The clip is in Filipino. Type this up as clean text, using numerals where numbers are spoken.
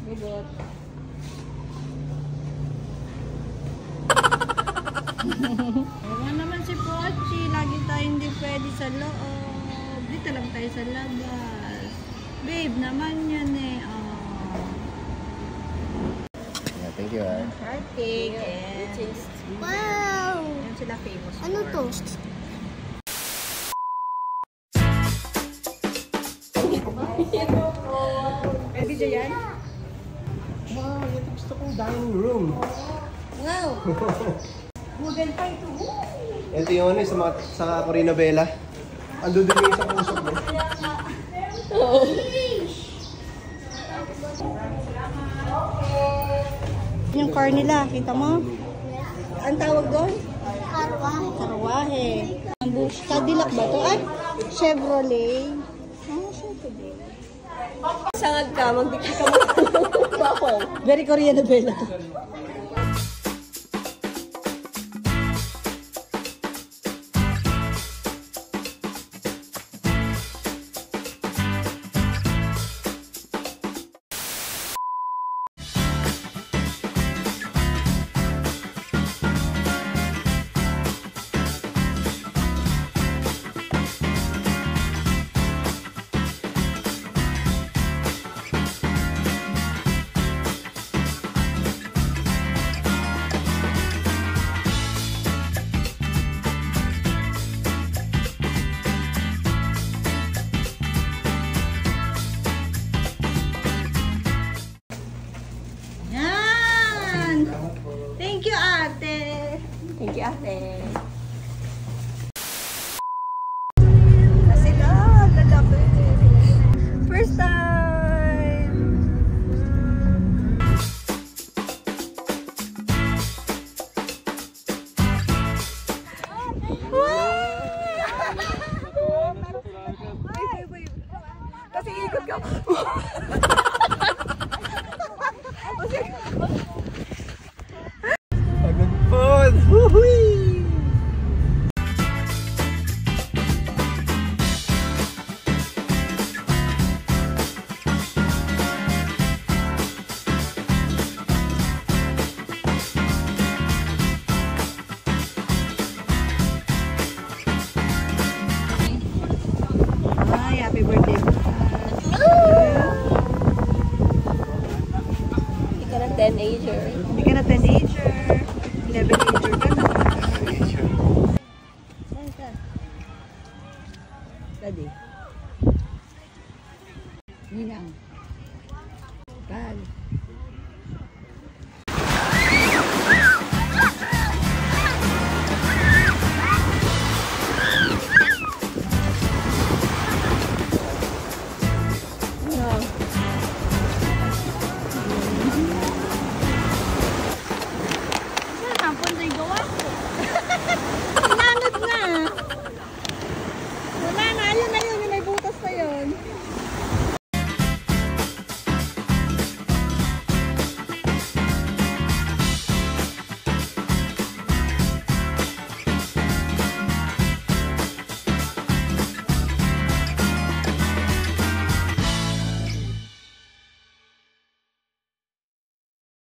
Gugot. Ewa naman si Pochi. Lagi tayo hindi pwede sa loob. Dito lang tayo sa labas. Babe naman yan eh. Oh. Yeah, thank you, ah. Heart cake and... Wow! Yan sila famous Ano for. to? May video yan? Wow, yan gusto kong dining room. Wow! Google pa ito. Ito yung ano, sa Corina Bella. Ando din yung sa pusok mo. Oo. Yung car nila, kita mo? Ang tawag doon? Karwahe. Karwahe. Cadillac ba to? Ay, Chevrolet. Oh, Chevrolet. Sangag ka, magdikit ka mo. Bawal. Very Korean novela to. Yan! Thank you, ate! Thank you, ate. Kasi lalaki. First time! Wait. Kasi ikot ka. Pagod po! Woohoo! Ay, happy birthday. Hindi ka ng teenager. Hindi ka na teenager. 11-ager ka na. Saan ka? Daddy. Ninang. Bag.